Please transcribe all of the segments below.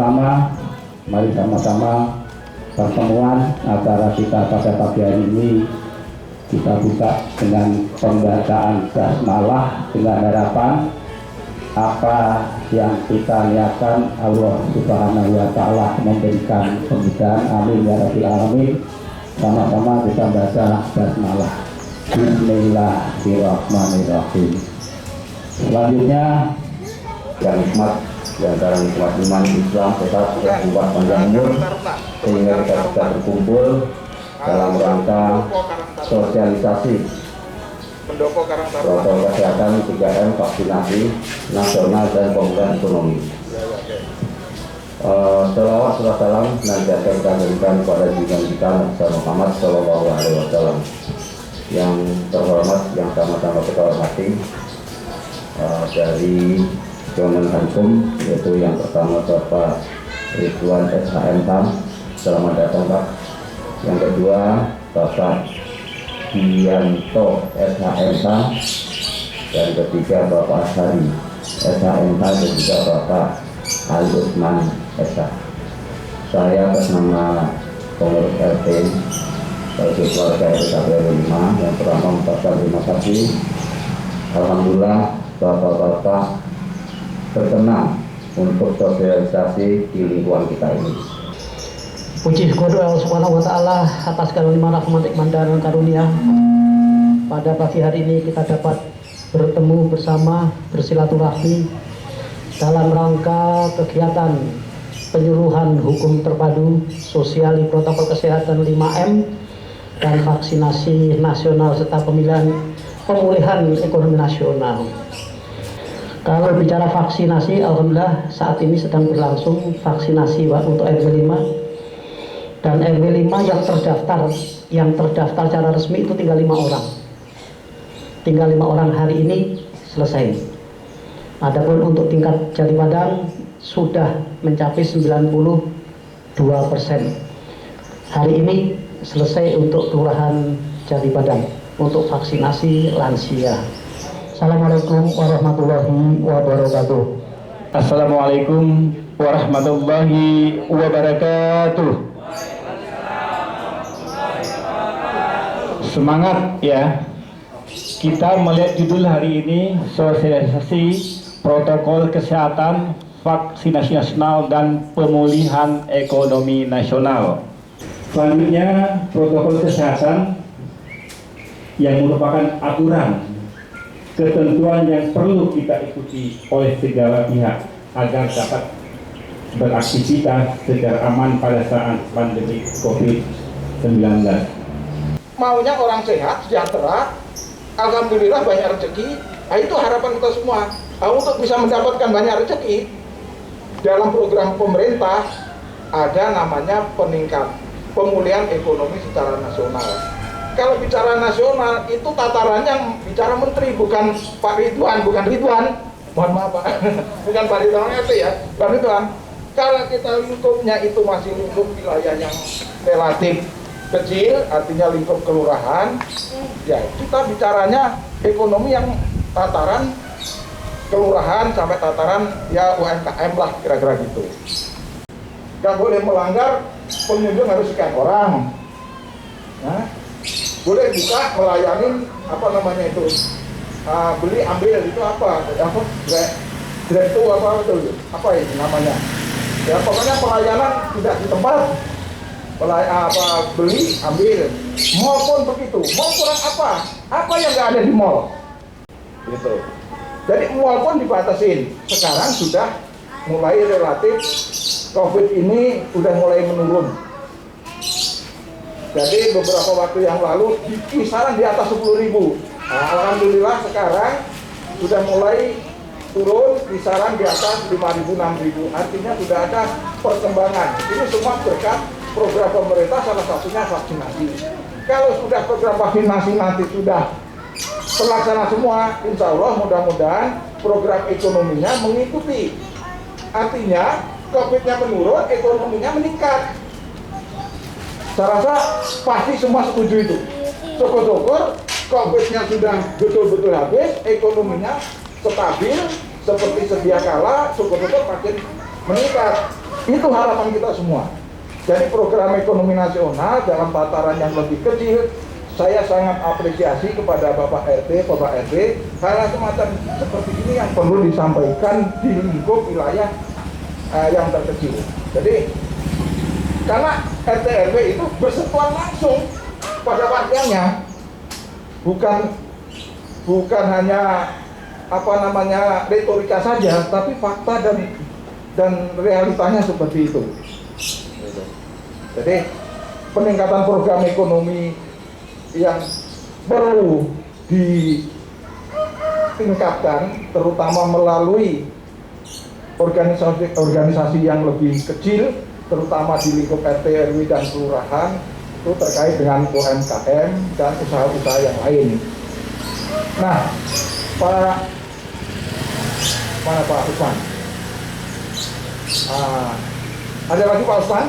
pertama, mari sama-sama pertemuan acara kita pada pagi hari ini kita buka dengan pembacaan basmalah dengan harapan apa yang kita niatkan Allah Subhanahu wa Ta'ala memberikan kemudahan. Amin ya Rabbil Alamin. Sama-sama kita baca basmalah. Bismillahirrahmanirrahim. Selanjutnya yang nikmat di antara nikmat iman Islam tetap berbuat panjang umur sehingga kita bisa berkumpul dalam rangka sosialisasi protokol kesehatan 3M, vaksinasi nasional dan pemulihan ekonomi. Selawat serta salam senantiasa kita berikan kepada junjungan kita Nabi Muhammad SAW. Yang terhormat, yang sama-sama kita hormati dari Kemenhan-Hukum, yaitu yang pertama Bapak Ridwan SHMH, selamat datang Pak. Yang kedua Bapak Dianto SHMH, dan ketiga Bapak Ashari SHMH, dan juga Bapak Ali Usman SH. Saya atas nama pengurus RT bagi keluarga RW 5 yang pertama mengucapkan terima kasih. Alhamdulillah Bapak-bapak berkenan untuk sosialisasi di lingkungan kita ini. Puji syukur Allah Subhanahu wa Ta'ala atas segala limpah rahmat dan karunia. Pada pagi hari ini kita dapat bertemu bersama, bersilaturahmi dalam rangka kegiatan penyuluhan hukum terpadu sosial protokol kesehatan 5M dan vaksinasi nasional serta pemulihan ekonomi nasional. Kalau bicara vaksinasi, alhamdulillah saat ini sedang berlangsung vaksinasi untuk RW 5, dan RW 5 yang terdaftar secara resmi itu tinggal 5 orang. Tinggal 5 orang hari ini selesai. Adapun untuk tingkat Jati Padang sudah mencapai 92%. Hari ini selesai untuk kelurahan Jati Padang untuk vaksinasi lansia. Assalamualaikum warahmatullahi wabarakatuh. Assalamualaikum warahmatullahi wabarakatuh. Semangat ya. Kita melihat judul hari ini sosialisasi protokol kesehatan, vaksinasi nasional dan pemulihan ekonomi nasional. Selanjutnya protokol kesehatan yang merupakan aturan ketentuan yang perlu kita ikuti oleh segala pihak agar dapat beraktivitas secara aman pada saat pandemi COVID-19. Maunya orang sehat, sejahtera, alhamdulillah banyak rezeki. Nah, itu harapan kita semua. Nah, untuk bisa mendapatkan banyak rezeki, dalam program pemerintah ada namanya pemulihan ekonomi secara nasional. Kalau bicara nasional itu tatarannya bicara menteri, bukan Pak Ridwan, mohon maaf Pak, bukan Pak Ridwan itu ya, Pak Ridwan. Kalau kita lingkupnya itu masih lingkup wilayah yang relatif kecil, artinya lingkup kelurahan, ya kita bicaranya ekonomi yang tataran kelurahan sampai tataran ya UMKM lah, kira-kira gitu. Gak boleh melanggar, pengunjung harus sekian orang. Nah, boleh buka melayani apa namanya itu beli ambil itu apa grab itu apa itu namanya ya, pokoknya pelayanan tidak di tempat beli ambil. Mall pun begitu. Mall kurang apa yang nggak ada di mall gitu. Jadi mall pun dibatasin. Sekarang sudah mulai relatif COVID ini udah mulai menurun. Jadi beberapa waktu yang lalu kisaran di atas 10.000. Nah, alhamdulillah sekarang sudah mulai turun kisaran di atas 5.000, 6.000. Artinya sudah ada perkembangan. Ini semua berkat program pemerintah, salah satunya vaksinasi. Kalau sudah program vaksinasi nanti sudah terlaksana semua, insya Allah mudah-mudahan program ekonominya mengikuti. Artinya COVID-nya menurun, ekonominya meningkat. Saya rasa pasti semua setuju itu. Syukur-syukur COVID-nya sudah betul-betul habis, ekonominya stabil seperti sedia kala, syukur-syukur makin meningkat. Itu harapan kita semua. Jadi program ekonomi nasional dalam tataran yang lebih kecil, saya sangat apresiasi kepada Bapak RT, Bapak RW. Hal semacam seperti ini yang perlu disampaikan di lingkup wilayah yang terkecil. Jadi karena RT RW itu bersentuhan langsung pada warganya, bukan hanya retorika saja, tapi fakta dan realitanya seperti itu. Jadi peningkatan program ekonomi yang perlu ditingkatkan, terutama melalui organisasi yang lebih kecil, terutama di lingkup RT, RW, dan kelurahan, itu terkait dengan UMKM dan usaha-usaha yang lain. Nah, mana Pak Usman? Ada lagi Pak Usman?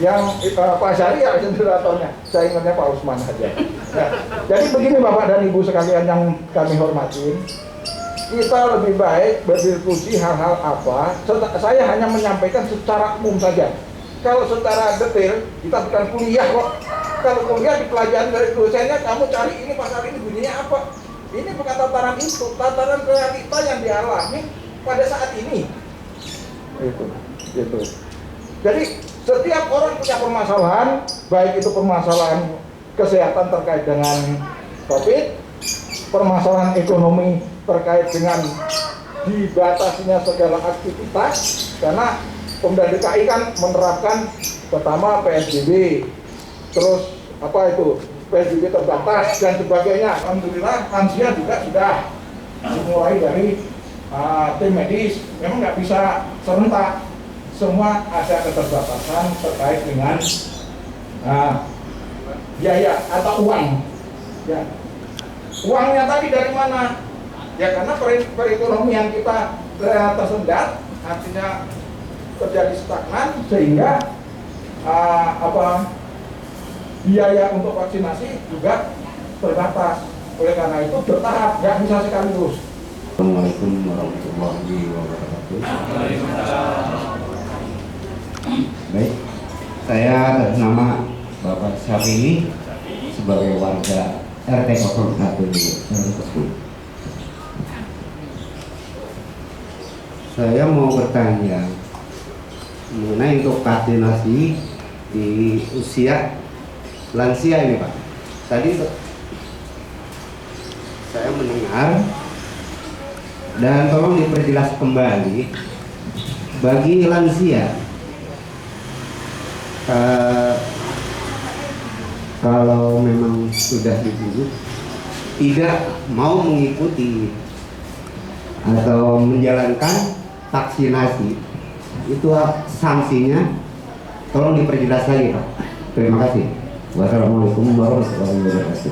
Yang Pak Syari ya generatornya, saya ingatnya Pak Usman aja. Ya. Jadi begini Bapak dan Ibu sekalian yang kami hormatin, kita lebih baik berdiskusi hal-hal apa. Saya hanya menyampaikan secara umum saja. Kalau secara detail, kita bukan kuliah kok. Kalau kuliah di pelajaran dari dosennya, kamu cari ini pasal ini bunyinya apa. Ini bukan tataran itu, tataran realita yang dialami pada saat ini. Gitu. Jadi setiap orang punya permasalahan, baik itu permasalahan kesehatan terkait dengan COVID, permasalahan ekonomi terkait dengan dibatasinya segala aktivitas, karena Pemda DKI kan menerapkan pertama PSBB, terus PSBB terbatas dan sebagainya. Alhamdulillah lansia juga sudah dimulai dari tim medis, memang nggak bisa serentak. Semua ada keterbatasan terkait dengan biaya atau uang. Ya. Uangnya tadi dari mana? Ya karena perekonomian kita tersendat, artinya terjadi stagnan, sehingga biaya untuk vaksinasi juga terbatas. Oleh karena itu bertahap, nggak bisa sekaligus. Assalamualaikum warahmatullahi wabarakatuh. Baik, saya atas nama Bapak Syafii sebagai warga RT 01 di RT. Saya mau bertanya mengenai untuk vaksinasi di usia lansia ini Pak. Tadi saya mendengar dan tolong diperjelas kembali bagi lansia. Kalau memang sudah dibunuh tidak mau mengikuti atau menjalankan vaksinasi, itu sanksinya tolong diperjelas lagi Pak. Terima kasih. Wassalamualaikum warahmatullahi wabarakatuh.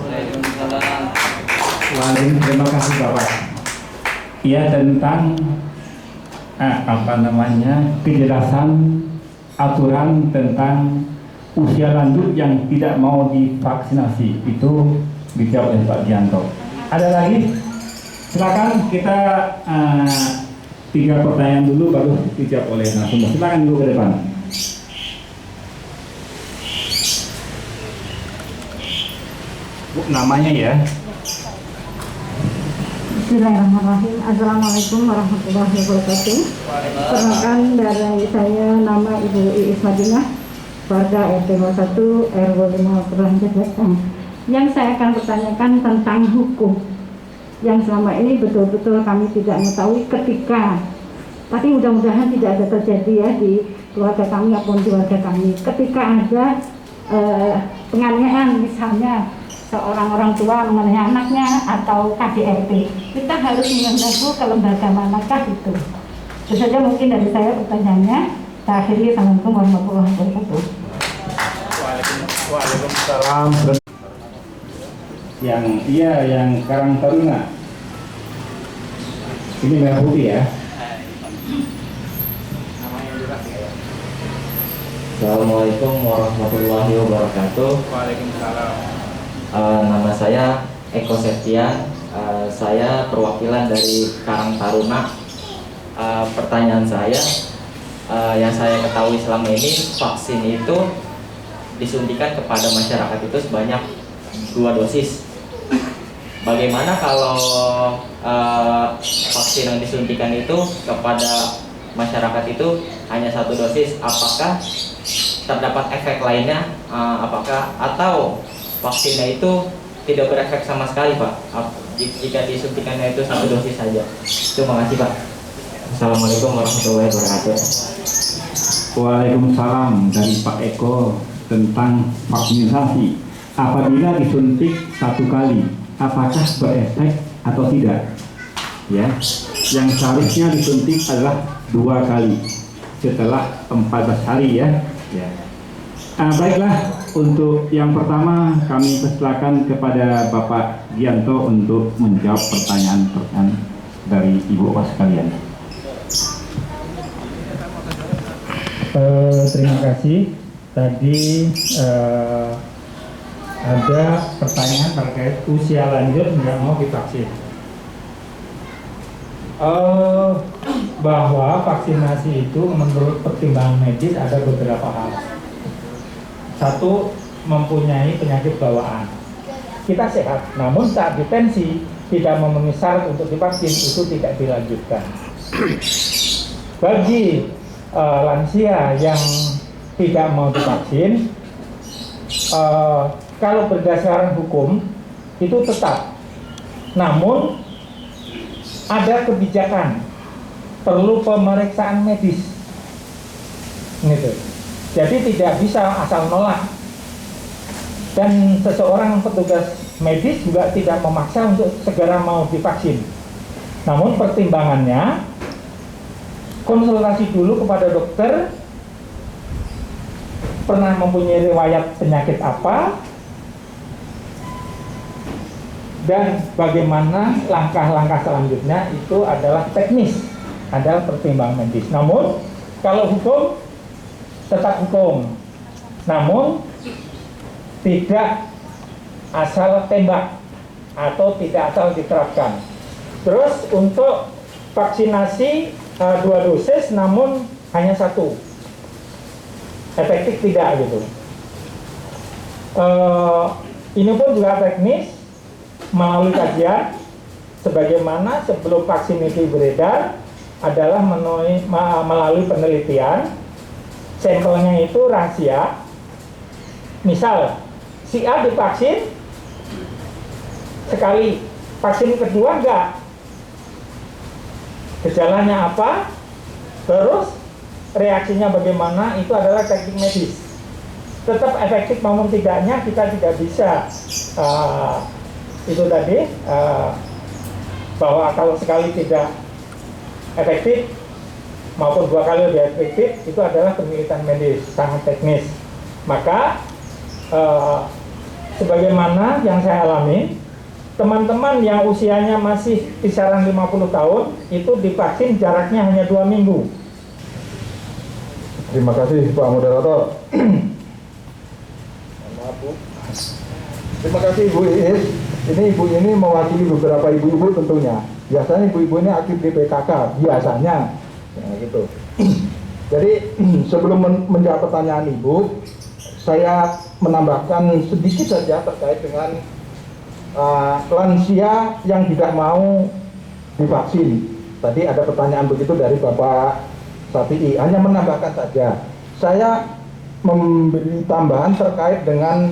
Waalaikumsalam. Terima kasih Bapak. Ya, tentang kejelasan aturan tentang usia lanjut yang tidak mau divaksinasi itu dijawab oleh Pak Dianto. Ada lagi? Silakan, kita 3 pertanyaan dulu baru dijawab oleh narasumber. Silakan dulu ke depan. Bu, namanya ya. Bismillahirrahmanirrahim. Assalamualaikum warahmatullahi wabarakatuh. Perkenalkan dari saya, nama Ibu Iis Madinah, warga RT 01 RW 5 Kelurahan Jabatan. Yang saya akan pertanyakan tentang hukum yang selama ini betul-betul kami tidak mengetahui ketika, tapi mudah-mudahan tidak ada terjadi ya di keluarga kami maupun di keluarga kami, ketika ada penganiayaan, misalnya seorang orang tua mengenai anaknya atau KDRT, kita harus mengacu ke lembaga manakah itu. Itu saja mungkin dari saya pertanyaannya. Akhirnya, Assalamualaikum warahmatullahi wabarakatuh. Waalaikumsalam. Yang Karang Taruna. Ini merah putih ya. Assalamualaikum warahmatullahi wabarakatuh. Waalaikumsalam. Nama saya Eko Septian. Saya perwakilan dari Karang Taruna. Pertanyaan saya, yang saya ketahui selama ini vaksin itu disuntikan kepada masyarakat itu sebanyak 2 dosis. Bagaimana kalau vaksin yang disuntikan itu kepada masyarakat itu hanya 1 dosis? Apakah terdapat efek lainnya? Atau vaksinnya itu tidak berefek sama sekali, Pak? Jika disuntikannya itu 1 dosis saja. Terima kasih, Pak. Assalamualaikum warahmatullahi wabarakatuh. Waalaikumsalam dari Pak Eko tentang vaksinasi. Apabila disuntik 1 kali, apakah berefek atau tidak? Ya, yang seharusnya disuntik adalah 2 kali setelah 14 hari ya. Baiklah, untuk yang pertama kami persilakan kepada Bapak Gianto untuk menjawab pertanyaan dari Ibu Bapak sekalian. Terima kasih. Tadi ada pertanyaan terkait usia lanjut nggak mau divaksin. Bahwa vaksinasi itu menurut pertimbangan medis ada beberapa hal. 1, mempunyai penyakit bawaan. Kita sehat, namun saat dipensi tidak memenuhi syarat untuk divaksin, itu tidak dilanjutkan. Bagi lansia yang tidak mau divaksin, kalau berdasarkan hukum itu tetap, namun ada kebijakan, perlu pemeriksaan medis, gitu. Jadi tidak bisa asal nolak, dan seseorang petugas medis juga tidak memaksa untuk segera mau divaksin. Namun pertimbangannya, konsultasi dulu kepada dokter, pernah mempunyai riwayat penyakit apa, dan bagaimana langkah-langkah selanjutnya. Itu adalah teknis, adalah pertimbangan medis. Namun kalau hukum tetap hukum, namun tidak asal tembak atau tidak asal diterapkan. Terus untuk vaksinasi 2 dosis namun hanya 1, efektif tidak gitu. Ini pun juga teknis melalui kajian, sebagaimana sebelum vaksin itu beredar adalah melalui penelitian. Sampelnya itu rahasia. Misal si A divaksin sekali, vaksin kedua enggak, gejalanya apa, terus reaksinya bagaimana, itu adalah teknik medis. Tetap efektif maupun tidaknya kita tidak bisa itu tadi bahwa kalau sekali tidak efektif maupun 2 kali lebih efektif, itu adalah penelitian medis, sangat teknis. Maka sebagaimana yang saya alami, teman-teman yang usianya masih kisaran 50 tahun itu divaksin jaraknya hanya 2 minggu. Terima kasih Pak Moderator. Maaf Bu. Terima kasih Ibu Iis. Ini Ibu ini mewakili beberapa ibu-ibu tentunya. Biasanya ibu-ibu ini aktif di PKK, biasanya. Ya, gitu. Jadi sebelum menjawab pertanyaan Ibu, saya menambahkan sedikit saja terkait dengan lansia yang tidak mau divaksin. Tadi ada pertanyaan begitu dari Bapak Safi'i. Hanya menambahkan saja, saya memberi tambahan terkait dengan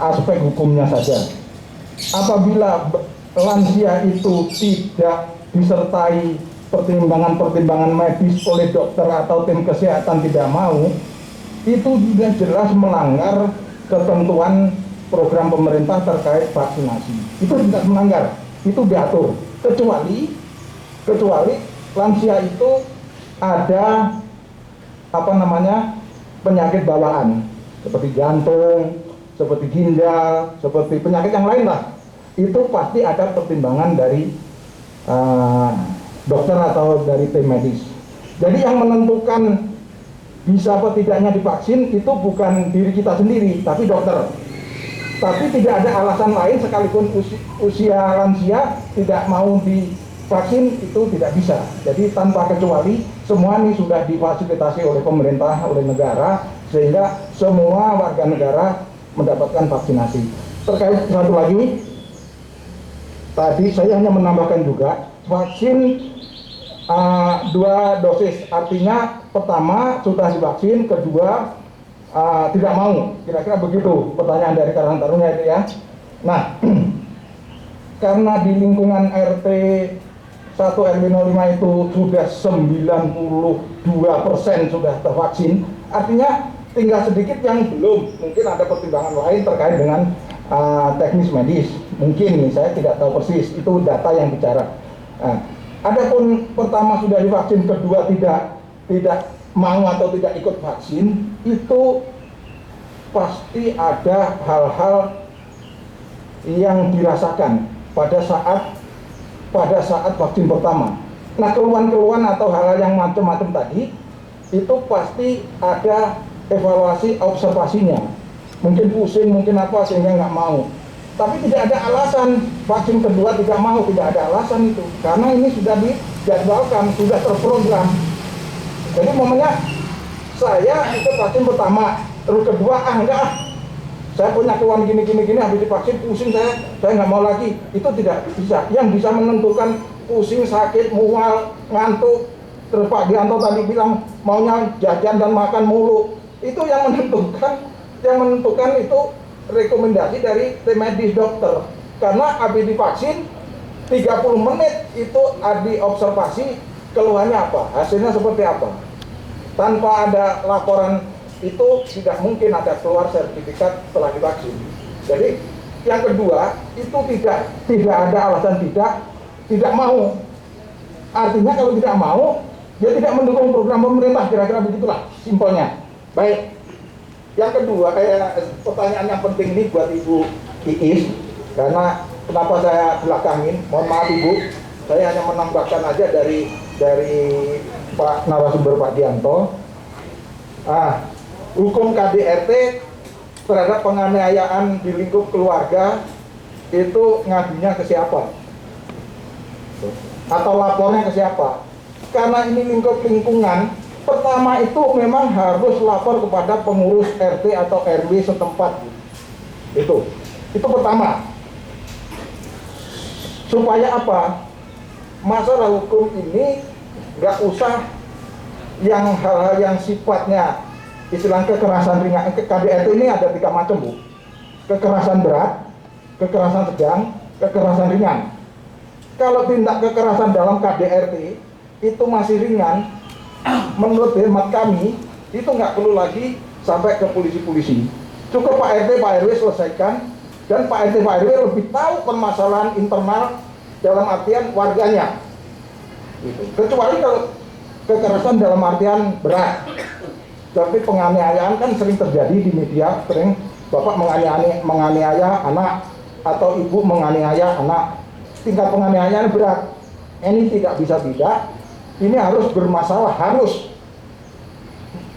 aspek hukumnya saja. Apabila lansia itu tidak disertai pertimbangan-pertimbangan medis oleh dokter atau tim kesehatan tidak mau, itu juga jelas melanggar ketentuan program pemerintah terkait vaksinasi. Itu tidak melanggar, itu diatur. Kecuali lansia itu ada penyakit bawaan seperti jantung, seperti ginjal, seperti penyakit yang lain lah. Itu pasti ada pertimbangan dari dokter atau dari tim medis. Jadi yang menentukan bisa atau tidaknya divaksin itu bukan diri kita sendiri, tapi dokter. Tapi tidak ada alasan lain sekalipun usia lansia tidak mau divaksin, itu tidak bisa. Jadi tanpa kecuali semua ini sudah difasilitasi oleh pemerintah, oleh negara, sehingga semua warga negara mendapatkan vaksinasi. Terkait satu lagi, tadi saya hanya menambahkan juga, vaksin 2 dosis, artinya pertama sudah divaksin, kedua tidak mau, kira-kira begitu pertanyaan dari Karang Taruna itu ya. Nah, karena di lingkungan RT 1 RW 05 itu sudah 92% sudah tervaksin, artinya tinggal sedikit yang belum. Mungkin ada pertimbangan lain terkait dengan teknis medis, mungkin nih, saya tidak tahu persis, itu data yang bicara. Adapun pertama sudah divaksin, kedua tidak mau atau tidak ikut vaksin, itu pasti ada hal-hal yang dirasakan pada saat vaksin pertama. Nah, keluhan-keluhan atau hal-hal yang macam-macam tadi itu pasti ada evaluasi observasinya. Mungkin pusing, mungkin apa, sehingga nggak mau. Tapi tidak ada alasan vaksin kedua tidak mau, tidak ada alasan itu, karena ini sudah dijadwalkan, sudah terprogram. Jadi momennya saya ikut vaksin pertama, terus kedua enggak, saya punya keluhan gini habis divaksin pusing, saya nggak mau lagi. Itu tidak bisa. Yang bisa menentukan pusing, sakit, mual, ngantuk, terus Pak Dianto tadi bilang maunya jajan dan makan mulu, itu yang menentukan itu rekomendasi dari tim medis dokter. Karena habis divaksin 30 menit itu diobservasi keluhannya apa, hasilnya seperti apa. Tanpa ada laporan itu tidak mungkin ada keluar sertifikat setelah divaksin. Jadi yang kedua itu tidak ada alasan tidak mau. Artinya kalau tidak mau, dia tidak mendukung program pemerintah, kira-kira begitulah simpelnya. Baik. Yang kedua, pertanyaan yang penting ini buat Ibu Iis, karena kenapa saya belakangin, mohon maaf Ibu, saya hanya menambahkan aja dari Pak narasumber Pak Dianto. Hukum KDRT terhadap penganiayaan di lingkup keluarga itu ngadunya ke siapa? Atau lapornya ke siapa? Karena ini lingkup lingkungan, pertama itu memang harus lapor kepada pengurus RT atau RW setempat. Itu pertama. Supaya apa? Masalah hukum ini nggak usah yang hal-hal yang sifatnya istilah kekerasan ringan. KDRT ini ada 3 macam, Bu. Kekerasan berat, kekerasan sedang, kekerasan ringan. Kalau tindak kekerasan dalam KDRT itu masih ringan, menurut hemat kami itu nggak perlu lagi sampai ke polisi-polisi. Cukup Pak RT, Pak RW selesaikan, dan Pak RT, Pak RW lebih tahu permasalahan internal dalam artian warganya. Kecuali kalau kekerasan dalam artian berat. Tapi penganiayaan kan sering terjadi di media, sering bapak menganiaya anak atau ibu menganiaya anak. Tingkat penganiayaan berat. Ini tidak bisa tidak. Ini harus bermasalah, harus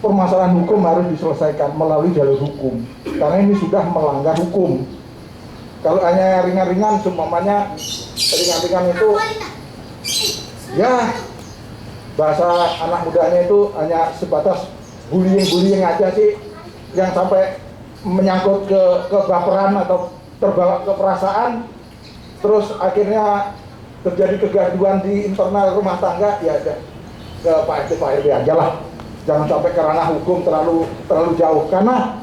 permasalahan hukum harus diselesaikan melalui jalur hukum. Karena ini sudah melanggar hukum. Kalau hanya ringan-ringan, seumpamanya ringan-ringan itu, ya bahasa anak mudanya itu hanya sebatas bullying aja sih, yang sampai menyangkut ke baperan atau terbawa ke perasaan, terus akhirnya terjadi kegaduhan di internal rumah tangga, ya ke Pak RT Pak RW aja lah, jangan sampai ke ranah hukum terlalu jauh, karena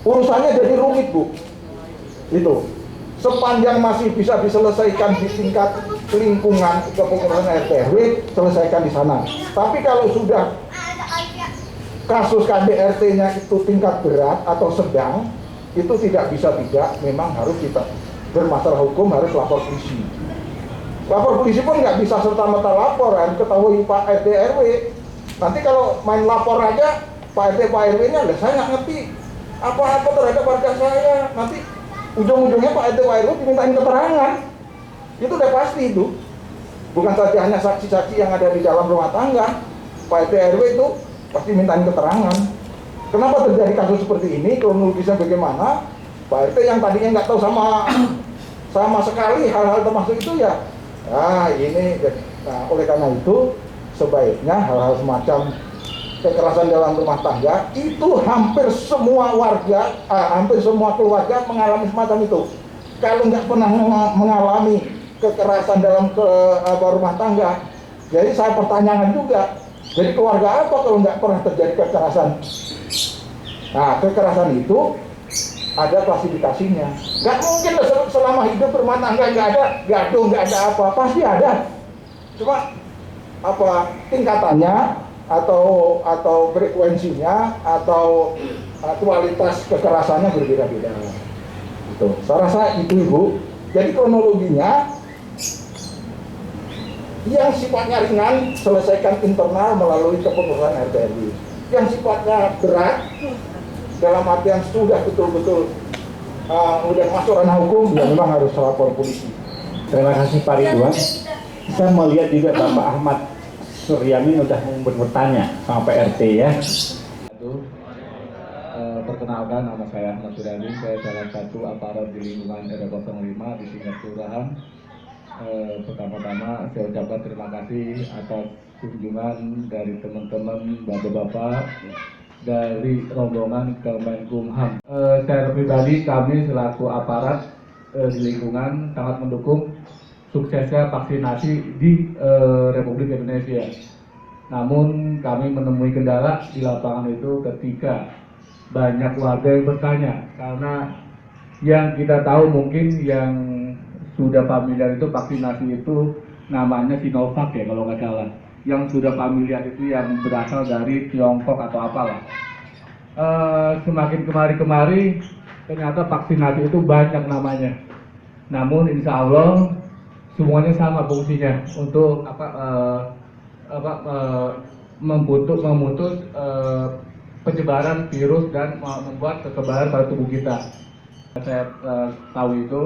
urusannya jadi rumit, Bu. Itu sepanjang masih bisa diselesaikan di tingkat lingkungan kepengurusan RT RW, selesaikan di sana. Tapi kalau sudah kasus KDRT-nya itu tingkat berat atau sedang, itu tidak bisa tidak, memang harus kita bermasalah hukum, harus lapor polisi. Lapor polisi pun nggak bisa serta-merta lapor, harus ketahui Pak RT RW. Nanti kalau main lapor aja, Pak RT Pak RW-nya, saya nggak ngerti apa-apa terhadap warga saya. Nanti ujung-ujungnya Pak RT Pak RW dimintain keterangan. Itu udah pasti itu. Bukan saja hanya saksi-saksi yang ada di dalam rumah tangga, Pak RT RW itu pasti mintain keterangan. Kenapa terjadi kasus seperti ini, kronologisnya bagaimana? Pak RT yang tadinya nggak tahu sama sekali hal-hal termasuk itu ya. Nah ini, nah oleh karena itu sebaiknya hal-hal semacam kekerasan dalam rumah tangga itu hampir semua warga, hampir semua keluarga mengalami semacam itu. Kalau nggak pernah mengalami kekerasan dalam rumah tangga, jadi saya pertanyakan juga, jadi keluarga apa kalau nggak pernah terjadi kekerasan? Nah, kekerasan itu ada klasifikasinya. Nggak mungkin selama hidup rumah tangga nggak ada gaduh, nggak ada apa, pasti ada. Cuma apa tingkatannya atau frekuensinya atau kualitas kekerasannya berbeda-beda. Itu. Saya rasa itu Ibu. Jadi kronologinya yang sifatnya ringan selesaikan internal melalui kepengurusan RT RW. Yang sifatnya berat dalam artian sudah betul-betul udah masuk ranah hukum, ya memang harus lapor polisi. Terima kasih Pak Ridwan. Saya melihat juga Bapak Ahmad Suryamin udah bertanya sama PRT ya. Perkenalkan, nama saya Ahmad Suryamin, saya salah satu aparat di lingkungan RW 05 di tingkat kelurahan. Pertama-tama saya ucapkan terima kasih atas kunjungan dari teman-teman bapak-bapak dari rombongan Kemenkumham. Secara pribadi kami selaku aparat di lingkungan sangat mendukung suksesnya vaksinasi di Republik Indonesia. Namun kami menemui kendala di lapangan itu ketika banyak warga yang bertanya, karena yang kita tahu mungkin yang sudah familiar itu vaksinasi itu namanya Sinovac ya kalau nggak salah. Yang sudah familiar itu yang berasal dari Tiongkok atau apalah. Semakin kemari-kemari ternyata vaksinasi itu banyak namanya. Namun insya Allah semuanya sama fungsinya untuk memutus penyebaran virus dan membuat kekebalan pada tubuh kita. Saya tahu itu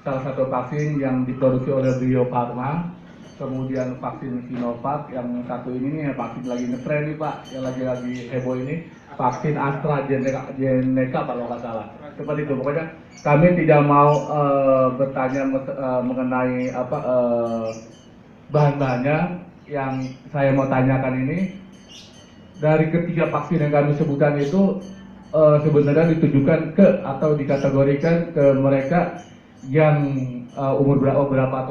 salah satu vaksin yang diproduksi oleh Bio Farma, kemudian vaksin Sinovac, yang satu ini nih vaksin lagi ngetren nih Pak, yang lagi heboh ini vaksin AstraZeneca kalau nggak salah. Seperti itu, pokoknya kami tidak mau bertanya mengenai bahan-bahannya. Yang saya mau tanyakan ini, dari ketiga vaksin yang kami sebutkan itu sebenarnya ditujukan ke atau dikategorikan ke mereka yang umur berapa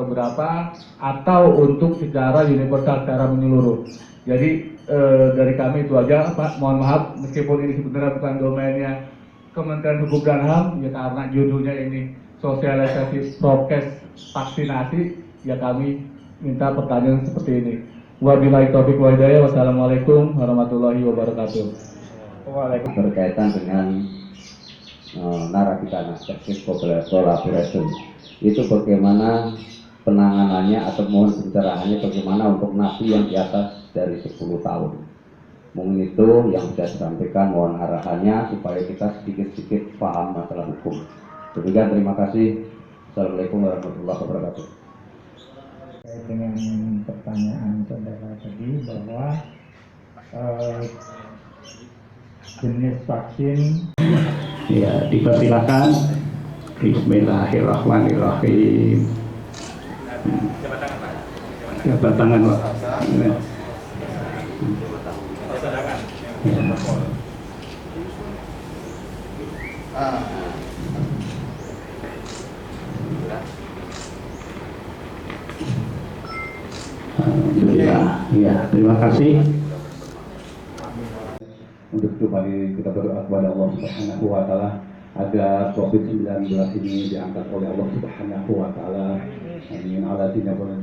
atau untuk secara universal, secara menyeluruh. Jadi dari kami itu aja Pak, mohon maaf meskipun ini sebenarnya bukan domainnya Kementerian Hukum dan HAM ya, karena judulnya ini sosialisasi prokes vaksinasi, ya kami minta pertanyaan seperti ini. Wabillahi taufiq wal hidayah. Wassalamualaikum warahmatullahi wabarakatuh. Waalaikumsalam. Berkaitan dengan narapidana justice collaboration, itu bagaimana penanganannya atau mohon pencerahannya bagaimana untuk napi yang di atas dari 10 tahun. Mungkin itu yang bisa disampaikan, mohon arahannya supaya kita sedikit-sedikit paham masalah hukum. Demikian, terima kasih. Assalamualaikum warahmatullahi wabarakatuh. Dengan pertanyaan saudara tadi bahwa jenis vaksin, Ya, dipersilakan. Bismillahirrahmanirrahim. Jabat tangan Pak. Alhamdulillah. Ya, terima kasih. Untuk kembali kita berdoa kepada Allah Subhanahu wa taala agar COVID-19 ini diangkat oleh Allah Subhanahu wa taala. Amin. Ala dinna wa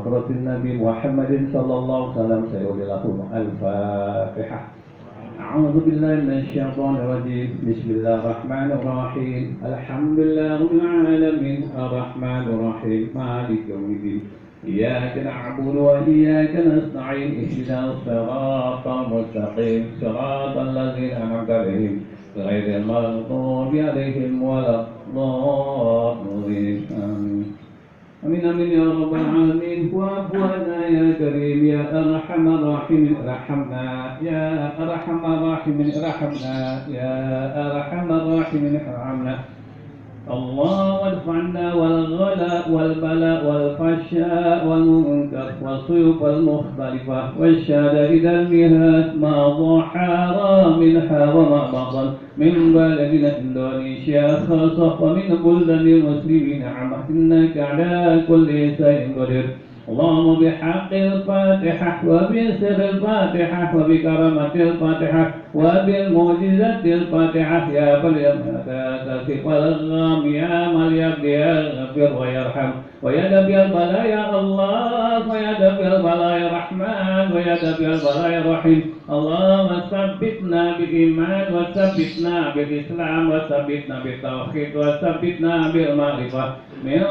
rasul Nabi Muhammadin sallallahu alaihi wasallam. Al-Fatihah. A'udzu billahi minasy syaithanir rajim. Bismillahirrahmanirrahim. Alhamdulillahil alamin arrahmanir rahim maliki yaumiddin. إياك نعبد وإياك نستعين اهدنا الصراط المستقيم صراط الذين أنعمت عليهم غير المغضوب عليهم ولا الضالين آمين آمين آمين يا رب العالمين واعف عنا يا كريم يا أرحم الراحمين ارحمنا يا أرحم الراحمين ارحمنا يا أرحم الراحمين ارحمنا اللهم ادفع عنا والغلاء والبلاء والفحشاء والمنكر والسيوف المختلفة والشدائد المهات ما ظهر منها وما بطن من بلدنا إندونيسيا خاصة ومن بلدان المسلمين عامة إنك على كل شيء قدير. اللهم بحق الفاتحة وبسر الفاتحة وبكرامة الفاتحة وبالمعجزة الفاتحة يا بل يا كاشف الغم يا من يغفر ويرحم ويا دافع البلاء يا الله ويا دافع البلاء يا رحمن ويا دافع البلاء يا رحيم. اللهم ثبتنا بالإيمان وثبتنا بالإسلام وثبتنا بالتوحيد وثبتنا بالمعرفة من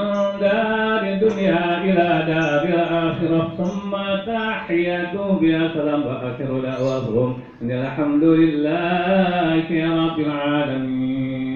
دار الدنيا إلى دار الآخرة ثم تحياتهم بها سلام وآخر دعواهم الحمد لله يا رب العالمين.